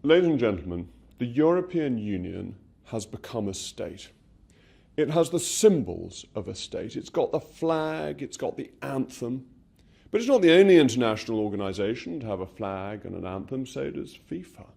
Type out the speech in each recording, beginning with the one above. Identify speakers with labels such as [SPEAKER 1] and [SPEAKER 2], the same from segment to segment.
[SPEAKER 1] Ladies and gentlemen, the European Union has become a state. It has the symbols of a state. It's got the flag, it's got the anthem. But it's not the only international organisation to have a flag and an anthem, so does FIFA.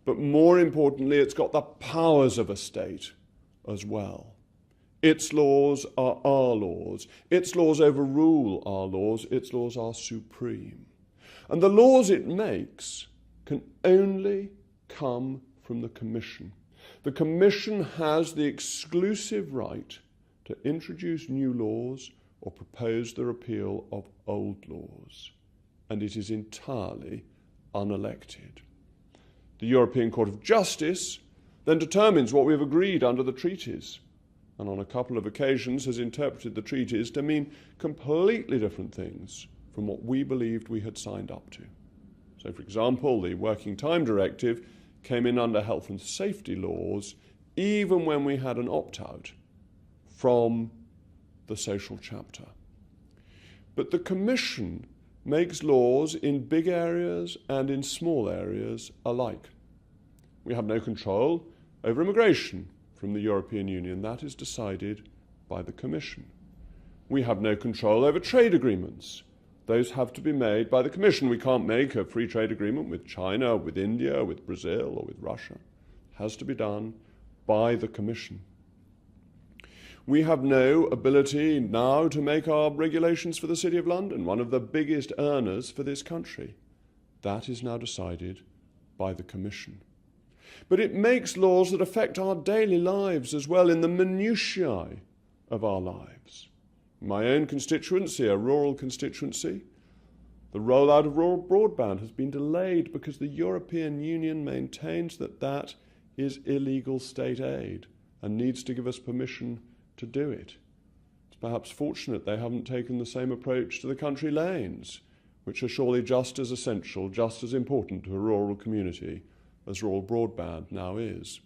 [SPEAKER 1] But more importantly, it's got the powers of a state as well. Its laws are our laws. Its laws overrule our laws. Its laws are supreme. And the laws it makes can only come from the Commission. The Commission has the exclusive right to introduce new laws or propose the repeal of old laws, and it is entirely unelected. The European Court of Justice then determines what we have agreed under the treaties, and on a couple of occasions has interpreted the treaties to mean completely different things from what we believed we had signed up to. So, for example, the Working Time Directive came in under health and safety laws even when we had an opt-out from the social chapter. But the Commission makes laws in big areas and in small areas alike. We have no control over immigration from the European Union. That is decided by the Commission. We have no control over trade agreements. Those have to be made by the Commission. We can't make a free trade agreement with China, with India, with Brazil, or with Russia. It has to be done by the Commission. We have no ability now to make our regulations for the City of London, one of the biggest earners for this country. That is now decided by the Commission. But it makes laws that affect our daily lives as well, in the minutiae of our lives. My own constituency, a rural constituency, the rollout of rural broadband has been delayed because the European Union maintains that that is illegal state aid and needs to give us permission to do it. It's perhaps fortunate they haven't taken the same approach to the country lanes, which are surely just as essential, just as important to a rural community as rural broadband now is.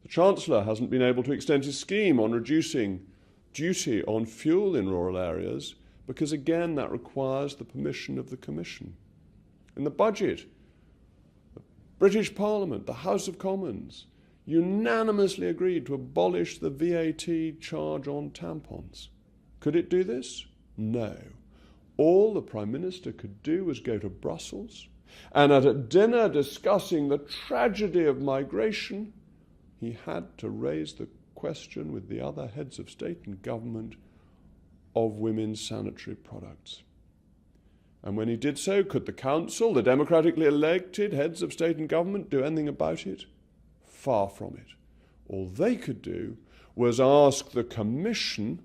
[SPEAKER 1] The Chancellor hasn't been able to extend his scheme on reducing duty on fuel in rural areas because, again, that requires the permission of the Commission. In the budget, the British Parliament, the House of Commons, unanimously agreed to abolish the VAT charge on tampons. Could it do this? No. All the Prime Minister could do was go to Brussels, and at a dinner discussing the tragedy of migration, he had to raise the question with the other heads of state and government of women's sanitary products. And when he did so, could the Council, the democratically elected heads of state and government, do anything about it? Far from it. All they could do was ask the Commission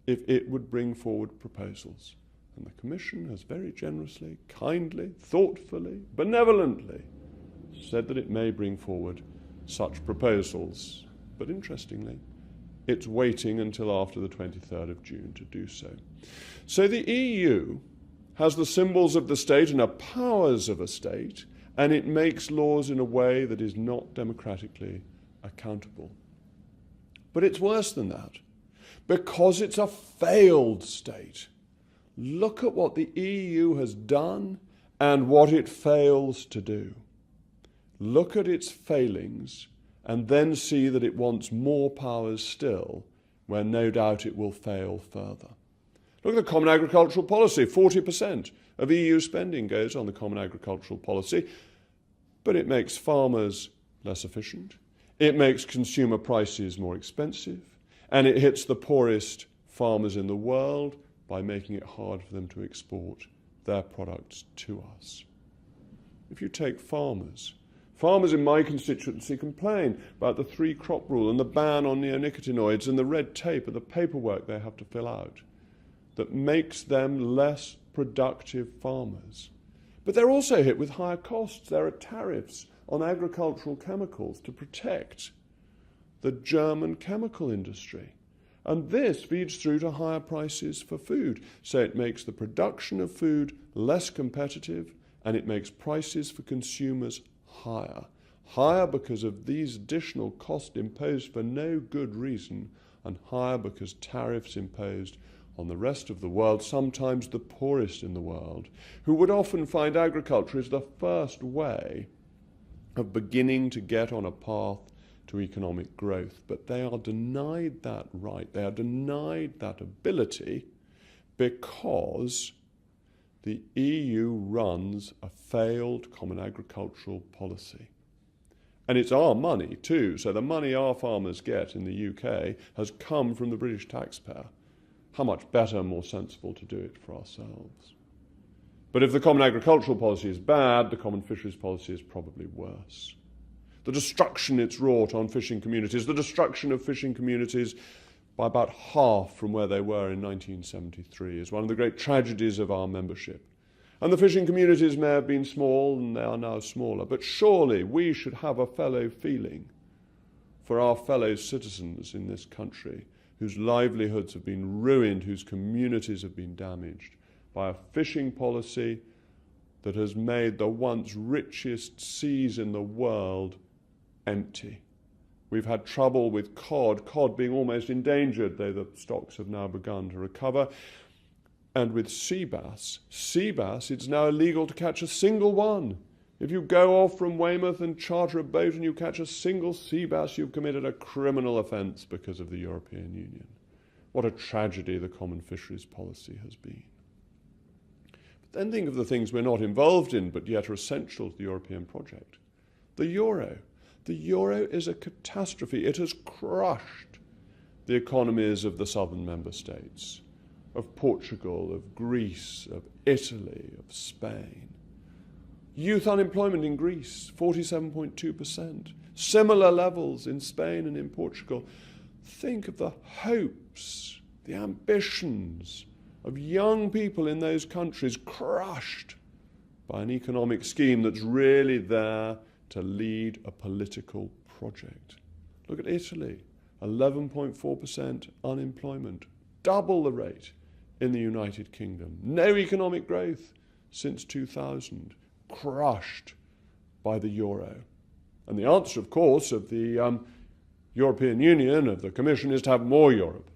[SPEAKER 1] if it would bring forward proposals. And the Commission has very generously, kindly, thoughtfully, benevolently said that it may bring forward such proposals. But interestingly, it's waiting until after the 23rd of June to do so. So the EU has the symbols of the state and the powers of a state, and it makes laws in a way that is not democratically accountable. But it's worse than that, because it's a failed state. Look at what the EU has done and what it fails to do. Look at its failings and then see that it wants more powers still, where no doubt it will fail further. Look at the Common Agricultural Policy. 40% of EU spending goes on the Common Agricultural Policy, but it makes farmers less efficient, it makes consumer prices more expensive, and it hits the poorest farmers in the world by making it hard for them to export their products to us. If you take farmers in my constituency complain about the 3-crop rule and the ban on neonicotinoids and the red tape and the paperwork they have to fill out that makes them less productive farmers. But they're also hit with higher costs. There are tariffs on agricultural chemicals to protect the German chemical industry. And this feeds through to higher prices for food. So it makes the production of food less competitive, and it makes prices for consumers higher. Higher because of these additional costs imposed for no good reason, and higher because tariffs imposed on the rest of the world, sometimes the poorest in the world, who would often find agriculture is the first way of beginning to get on a path to economic growth. But they are denied that right. They are denied that ability because the EU runs a failed common agricultural policy. And it's our money too. So the money our farmers get in the UK has come from the British taxpayer. How much better and more sensible to do it for ourselves. But if the common agricultural policy is bad, the common fisheries policy is probably worse. The destruction it's wrought on fishing communities, the destruction of fishing communities by about half from where they were in 1973 is one of the great tragedies of our membership. And the fishing communities may have been small and they are now smaller, but surely we should have a fellow feeling for our fellow citizens in this country whose livelihoods have been ruined, whose communities have been damaged by a fishing policy that has made the once richest seas in the world empty. We've had trouble with cod being almost endangered, though the stocks have now begun to recover. And with sea bass, it's now illegal to catch a single one. If you go off from Weymouth and charter a boat and you catch a single sea bass, you've committed a criminal offence because of the European Union. What a tragedy the common fisheries policy has been. But then think of the things we're not involved in, but yet are essential to the European project. The euro. The euro is a catastrophe. It has crushed the economies of the southern member states, of Portugal, of Greece, of Italy, of Spain. Youth unemployment in Greece, 47.2%. Similar levels in Spain and in Portugal. Think of the hopes, the ambitions of young people in those countries crushed by an economic scheme that's really there to lead a political project. Look at Italy, 11.4% unemployment, double the rate in the United Kingdom. No economic growth since 2000, crushed by the euro. And the answer, of course, of the European Union, of the Commission, is to have more Europe.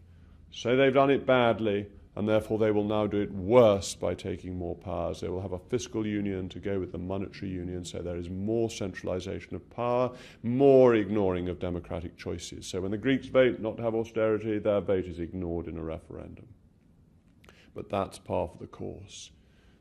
[SPEAKER 1] So they've done it badly, and therefore they will now do it worse by taking more powers. They will have a fiscal union to go with the monetary union, so there is more centralisation of power, more ignoring of democratic choices. So when the Greeks vote not to have austerity, their vote is ignored in a referendum. But that's part of the course.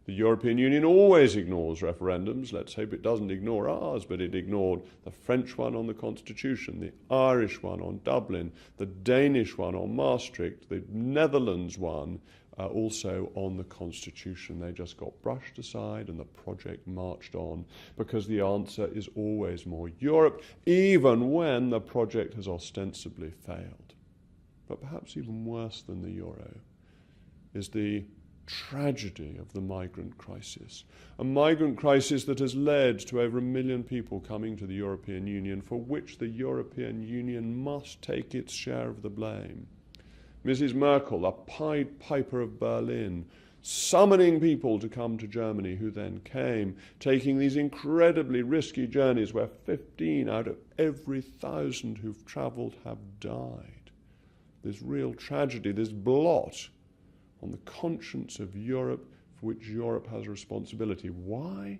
[SPEAKER 1] The European Union always ignores referendums. Let's hope it doesn't ignore ours, but it ignored the French one on the Constitution, the Irish one on Dublin, the Danish one on Maastricht, the Netherlands one also on the Constitution. They just got brushed aside and the project marched on because the answer is always more Europe, even when the project has ostensibly failed. But perhaps even worse than the euro is the tragedy of the migrant crisis. A migrant crisis that has led to over 1 million people coming to the European Union, for which the European Union must take its share of the blame. Mrs. Merkel, a Pied Piper of Berlin, summoning people to come to Germany who then came, taking these incredibly risky journeys where 15 out of every 1,000 who've travelled have died. This real tragedy, this blot on the conscience of Europe, for which Europe has a responsibility. Why?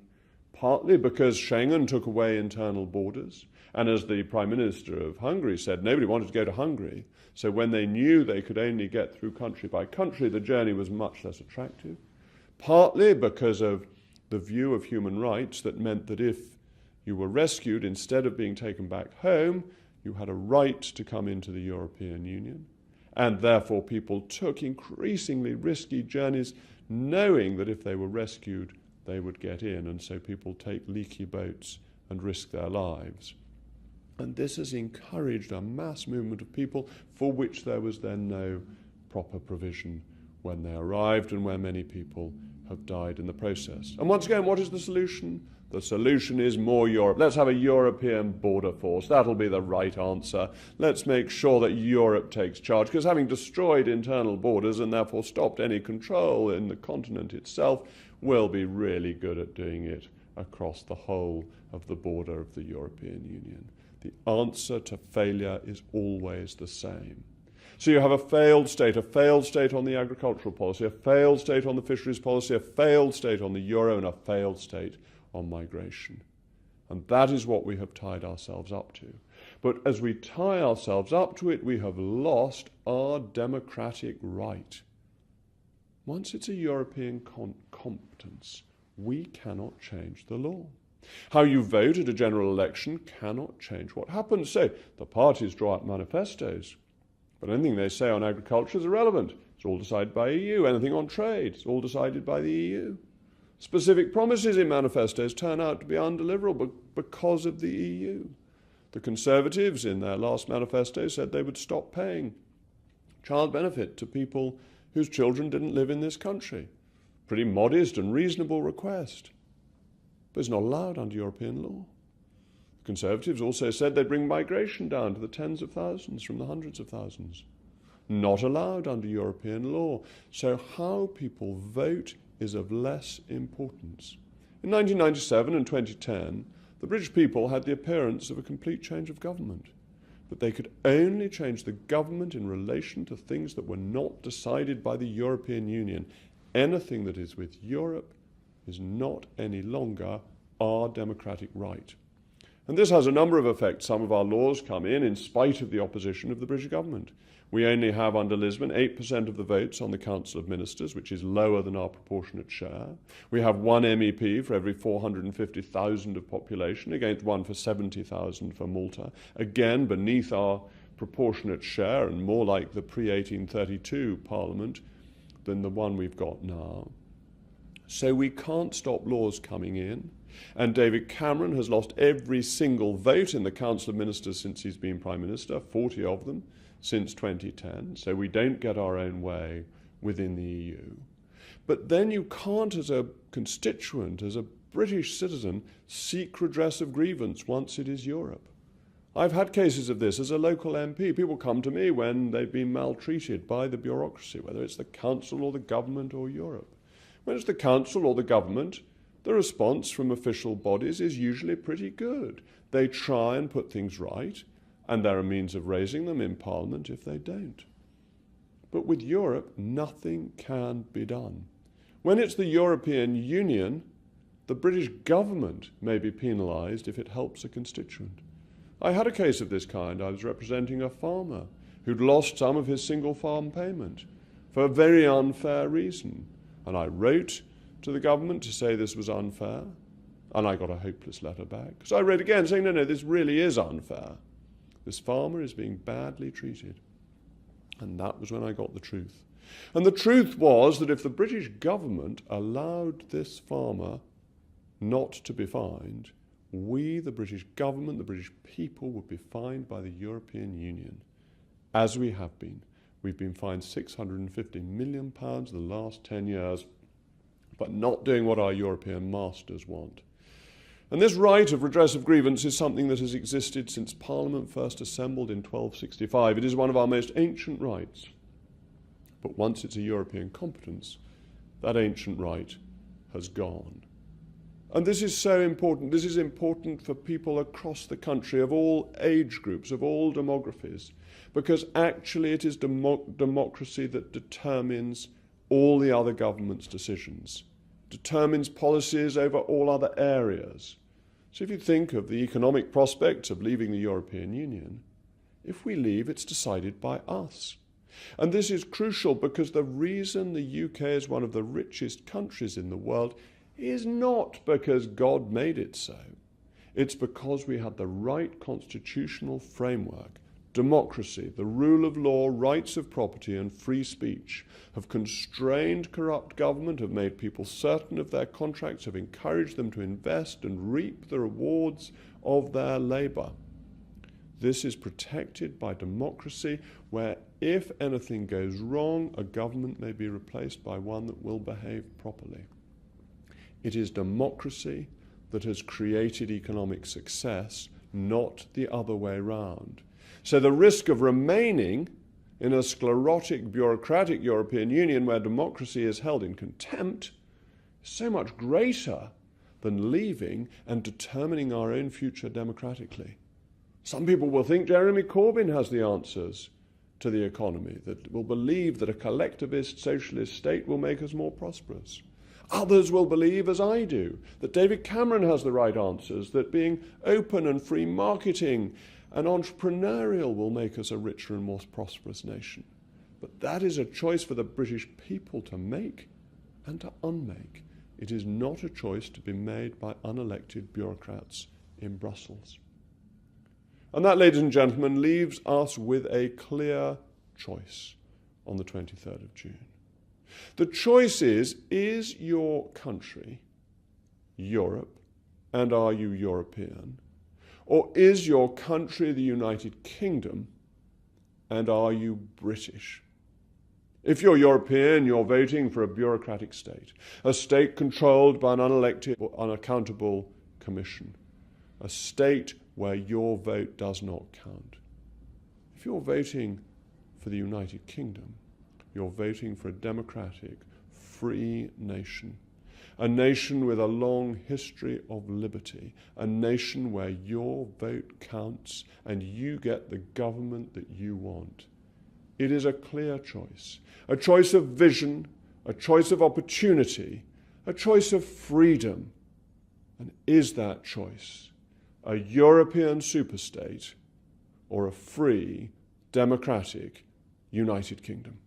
[SPEAKER 1] Partly because Schengen took away internal borders, and as the Prime Minister of Hungary said, nobody wanted to go to Hungary, so when they knew they could only get through country by country, the journey was much less attractive. Partly because of the view of human rights that meant that if you were rescued, instead of being taken back home, you had a right to come into the European Union. And therefore people took increasingly risky journeys, knowing that if they were rescued, they would get in. And so people take leaky boats and risk their lives. And this has encouraged a mass movement of people for which there was then no proper provision when they arrived, and where many people have died in the process. And once again, what is the solution? The solution is more Europe. Let's have a European border force. That'll be the right answer. Let's make sure that Europe takes charge, because having destroyed internal borders and therefore stopped any control in the continent itself, we'll be really good at doing it across the whole of the border of the European Union. The answer to failure is always the same. So you have a failed state on the agricultural policy, a failed state on the fisheries policy, a failed state on the euro, and a failed state on migration. And that is what we have tied ourselves up to. But as we tie ourselves up to it, we have lost our democratic right. Once it's a European competence, we cannot change the law. How you vote at a general election cannot change what happens. So the parties draw up manifestos, but anything they say on agriculture is irrelevant. It's all decided by EU. Anything on trade, it's all decided by the EU. Specific promises in manifestos turn out to be undeliverable because of the EU. The Conservatives in their last manifesto said they would stop paying child benefit to people whose children didn't live in this country. Pretty modest and reasonable request, but it's not allowed under European law. The Conservatives also said they'd bring migration down to the tens of thousands from the hundreds of thousands. Not allowed under European law. So how people vote is of less importance. In 1997 and 2010, the British people had the appearance of a complete change of government. But they could only change the government in relation to things that were not decided by the European Union. Anything that is with Europe is not any longer our democratic right. And this has a number of effects. Some of our laws come in spite of the opposition of the British government. We only have, under Lisbon, 8% of the votes on the Council of Ministers, which is lower than our proportionate share. We have one MEP for every 450,000 of population, against one for 70,000 for Malta. Again, beneath our proportionate share and more like the pre-1832 Parliament than the one we've got now. So we can't stop laws coming in. And David Cameron has lost every single vote in the Council of Ministers since he's been Prime Minister, 40 of them since 2010. So we don't get our own way within the EU. But then you can't, as a constituent, as a British citizen, seek redress of grievance once it is Europe. I've had cases of this as a local MP. People come to me when they've been maltreated by the bureaucracy, whether it's the council or the government or Europe. When it's the council or the government, the response from official bodies is usually pretty good. They try and put things right, and there are means of raising them in Parliament if they don't. But with Europe, nothing can be done. When it's the European Union, the British government may be penalised if it helps a constituent. I had a case of this kind. I was representing a farmer who'd lost some of his single farm payment for a very unfair reason. And I wrote to the government to say this was unfair, and I got a hopeless letter back. So I wrote again saying, no, this really is unfair. This farmer is being badly treated. And that was when I got the truth. And the truth was that if the British government allowed this farmer not to be fined, we, the British government, the British people, would be fined by the European Union, as we have been. We've been fined £650 million in the last 10 years, but not doing what our European masters want. And this right of redress of grievance is something that has existed since Parliament first assembled in 1265. It is one of our most ancient rights. But once it's a European competence, that ancient right has gone. And this is so important. This is important for people across the country of all age groups, of all demographies, because actually it is democracy that determines all the other government's decisions, determines policies over all other areas. So if you think of the economic prospects of leaving the European Union, if we leave, it's decided by us. And this is crucial because the reason the UK is one of the richest countries in the world is not because God made it so. It's because we had the right constitutional framework. Democracy, the rule of law, rights of property and free speech have constrained corrupt government, have made people certain of their contracts, have encouraged them to invest and reap the rewards of their labour. This is protected by democracy, where if anything goes wrong, a government may be replaced by one that will behave properly. It is democracy that has created economic success, not the other way round. So the risk of remaining in a sclerotic, bureaucratic European Union where democracy is held in contempt is so much greater than leaving and determining our own future democratically. Some people will think Jeremy Corbyn has the answers to the economy, that will believe that a collectivist socialist state will make us more prosperous. Others will believe, as I do, that David Cameron has the right answers, that being open and free marketing and entrepreneurial will make us a richer and more prosperous nation. But that is a choice for the British people to make and to unmake. It is not a choice to be made by unelected bureaucrats in Brussels. And that, ladies and gentlemen, leaves us with a clear choice on the 23rd of June. The choice is your country Europe, and are you European? Or is your country the United Kingdom, and are you British? If you're European, you're voting for a bureaucratic state, a state controlled by an unelected or unaccountable commission, a state where your vote does not count. If you're voting for the United Kingdom, you're voting for a democratic, free nation, a nation with a long history of liberty, a nation where your vote counts and you get the government that you want. It is a clear choice, a choice of vision, a choice of opportunity, a choice of freedom. And is that choice a European superstate or a free, democratic United Kingdom?